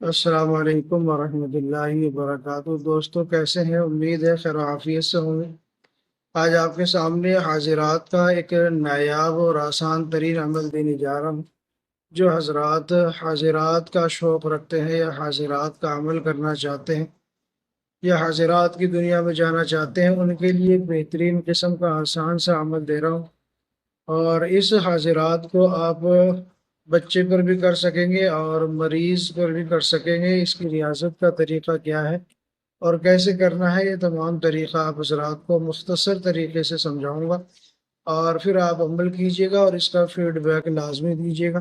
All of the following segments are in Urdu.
السلام علیکم ورحمۃ اللہ وبرکاتہ۔ دوستوں کیسے ہیں؟ امید ہے خیر و عافیت سے ہوں گے۔ آج آپ کے سامنے حاضرات کا ایک نایاب اور آسان ترین عمل دینے جا رہا ہوں۔ جو حضرات حاضرات کا شوق رکھتے ہیں یا حاضرات کا عمل کرنا چاہتے ہیں یا حاضرات کی دنیا میں جانا چاہتے ہیں، ان کے لیے ایک بہترین قسم کا آسان سا عمل دے رہا ہوں۔ اور اس حاضرات کو آپ بچے پر بھی کر سکیں گے اور مریض پر بھی کر سکیں گے۔ اس کی ریاضت کا طریقہ کیا ہے اور کیسے کرنا ہے، یہ تمام طریقہ آپ حضرات کو مختصر طریقے سے سمجھاؤں گا، اور پھر آپ عمل کیجیے گا اور اس کا فیڈ بیک لازمی دیجیے گا۔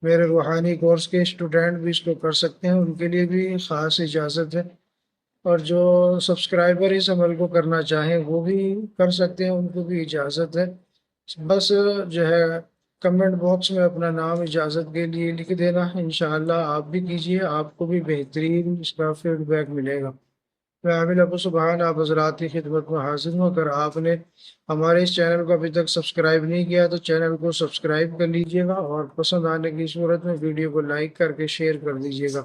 میرے روحانی کورس کے اسٹوڈنٹ بھی اس کو کر سکتے ہیں، ان کے لیے بھی خاص اجازت ہے، اور جو سبسکرائبر اس عمل کو کرنا چاہیں وہ بھی کر سکتے ہیں، ان کو بھی اجازت ہے۔ بس جو ہے کمنٹ باکس میں اپنا نام اجازت کے لیے لکھ دینا، انشاءاللہ آپ بھی کیجئے، آپ کو بھی بہترین اس کا فیڈ بیک ملے گا۔ میں عامل ابو سبحان آپ حضرات کی خدمت میں حاضر ہوں۔ اگر آپ نے ہمارے اس چینل کو ابھی تک سبسکرائب نہیں کیا تو چینل کو سبسکرائب کر لیجئے گا، اور پسند آنے کی صورت میں ویڈیو کو لائک کر کے شیئر کر دیجئے گا،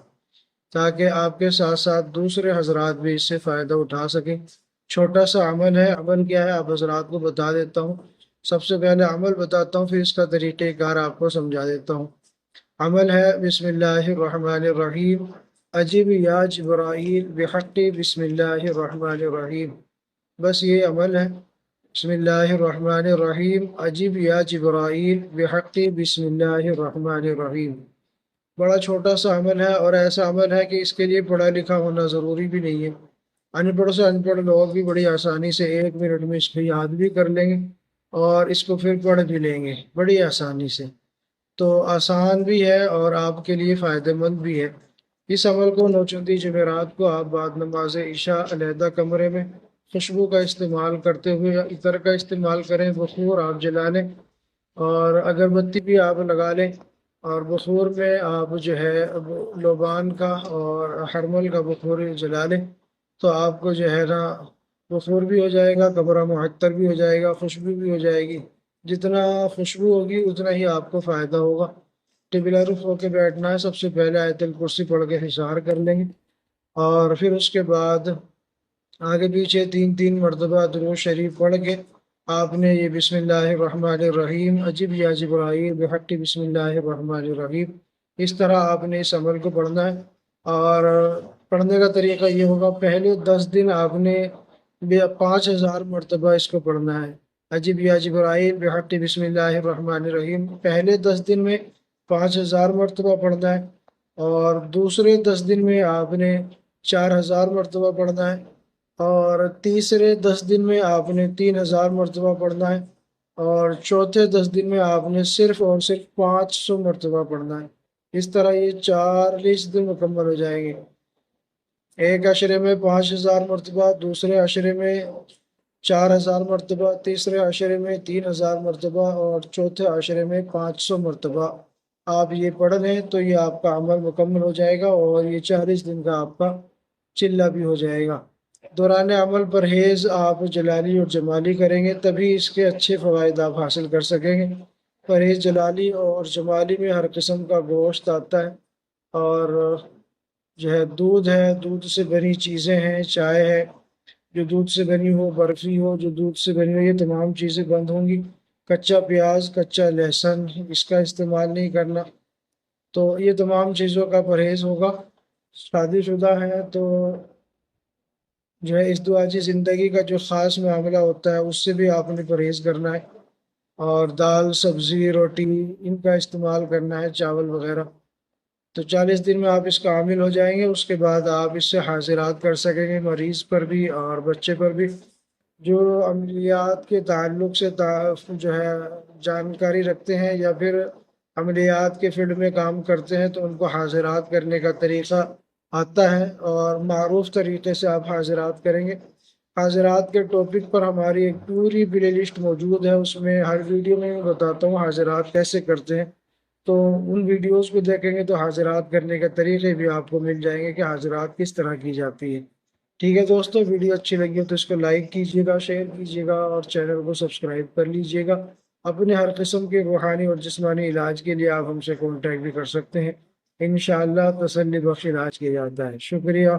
تاکہ آپ کے ساتھ ساتھ دوسرے حضرات بھی اس سے فائدہ اٹھا سکیں۔ چھوٹا سا عمل ہے۔ عمل کیا ہے آپ حضرات کو بتا دیتا ہوں۔ سب سے پہلے عمل بتاتا ہوں، پھر اس کا طریقہ کار آپ کو سمجھا دیتا ہوں۔ عمل ہے بسم اللہ الرحمن الرحیم، عجب یا جبرائیل بحق بسم اللہ الرحمن الرحیم۔ بس یہ عمل ہے، بسم اللہ الرحمن الرحیم، عجب یا جبرائیل بحق بسم اللہ الرحمن الرحیم۔ بڑا چھوٹا سا عمل ہے، اور ایسا عمل ہے کہ اس کے لیے پڑھا لکھا ہونا ضروری بھی نہیں ہے۔ ان پڑھ سے ان پڑھ لوگ بھی بڑی آسانی سے 1 منٹ میں اس کو یاد بھی کر لیں گے اور اس کو پھر پڑھ بھی لیں گے بڑی آسانی سے۔ تو آسان بھی ہے اور آپ کے لیے فائدہ مند بھی ہے۔ اس عمل کو نوچندی جمعرات کو آپ بعد نماز عشاء علیحدہ کمرے میں خوشبو کا استعمال کرتے ہوئے یا عطر کا استعمال کریں، بخور آپ جلا لیں اور اگربتی بھی آپ لگا لیں، اور بخور میں آپ جو ہے لوبان کا اور ہرمل کا بخور جلا لیں، تو آپ کو جو ہے نا بخور بھی ہو جائے گا، کمرہ معطر بھی ہو جائے گا، خوشبو بھی ہو جائے گی۔ جتنا خوشبو ہوگی اتنا ہی آپ کو فائدہ ہوگا۔ قبلہ رخ ہو کے بیٹھنا ہے، سب سے پہلے آیت الکرسی پڑھ کے حصار کر لیں گے، اور پھر اس کے بعد آگے پیچھے 3 مرتبہ درود شریف پڑھ کے آپ نے یہ بسم اللہ الرحمن الرحیم، عجب یا جبرائیل بحق بسم اللہ الرحمن الرحیم، اس طرح آپ نے اس عمل کو پڑھنا ہے۔ اور پڑھنے کا طریقہ یہ ہوگا، پہلے 10 دن آپ نے 5000 مرتبہ اس کو پڑھنا ہے، عجب یا جبرائیل بحق بسم اللہ الرحمن الرحیم پہلے 10 دن میں 5000 مرتبہ پڑھنا ہے، اور دوسرے 10 دن میں آپ نے 4000 مرتبہ پڑھنا ہے، اور تیسرے 10 دن میں آپ نے 3000 مرتبہ پڑھنا ہے، اور چوتھے 10 دن میں آپ نے صرف اور صرف 500 مرتبہ پڑھنا ہے۔ اس طرح یہ 40 دن مکمل ہو جائیں گے۔ ایک عشرے میں 5000 مرتبہ، دوسرے عشرے میں 4000 مرتبہ، تیسرے عشرے میں 3000 مرتبہ، اور چوتھے عشرے میں 500 مرتبہ آپ یہ پڑھ لیں تو یہ آپ کا عمل مکمل ہو جائے گا، اور یہ 40 دن کا آپ کا چلہ بھی ہو جائے گا۔ دوران عمل پرہیز آپ جلالی اور جمالی کریں گے، تبھی اس کے اچھے فوائد آپ حاصل کر سکیں گے۔ پرہیز جلالی اور جمالی میں ہر قسم کا گوشت آتا ہے، اور جو ہے دودھ ہے، دودھ سے بنی چیزیں ہیں، چائے ہے جو دودھ سے بنی ہو، برفی ہو جو دودھ سے بنی ہو، یہ تمام چیزیں بند ہوں گی۔ کچا پیاز، کچا لہسن اس کا استعمال نہیں کرنا۔ تو یہ تمام چیزوں کا پرہیز ہوگا۔ شادی شدہ ہے تو جو ہے اس دعاجی زندگی کا جو خاص معاملہ ہوتا ہے اس سے بھی آپ نے پرہیز کرنا ہے، اور دال، سبزی، روٹی ان کا استعمال کرنا ہے، چاول وغیرہ۔ تو 40 دن میں آپ اس کا عامل ہو جائیں گے، اس کے بعد آپ اس سے حاضرات کر سکیں گے، مریض پر بھی اور بچے پر بھی۔ جو عملیات کے تعلق سے جو ہے جانکاری رکھتے ہیں یا پھر عملیات کے فیلڈ میں کام کرتے ہیں تو ان کو حاضرات کرنے کا طریقہ آتا ہے، اور معروف طریقے سے آپ حاضرات کریں گے۔ حاضرات کے ٹاپک پر ہماری ایک پوری پلے لسٹ موجود ہے، اس میں ہر ویڈیو میں بتاتا ہوں حاضرات کیسے کرتے ہیں، تو ان ویڈیوز کو دیکھیں گے تو حاضرات کرنے کے طریقے بھی آپ کو مل جائیں گے کہ حاضرات کس طرح کی جاتی ہے۔ ٹھیک ہے دوستو، ویڈیو اچھی لگی ہو تو اس کو لائک کیجیے گا، شیئر کیجیے گا، اور چینل کو سبسکرائب کر لیجیے گا۔ اپنے ہر قسم کے روحانی اور جسمانی علاج کے لیے آپ ہم سے کانٹیکٹ بھی کر سکتے ہیں۔ انشاءاللہ تسلی بخش علاج کیا جاتا ہے۔ شکریہ۔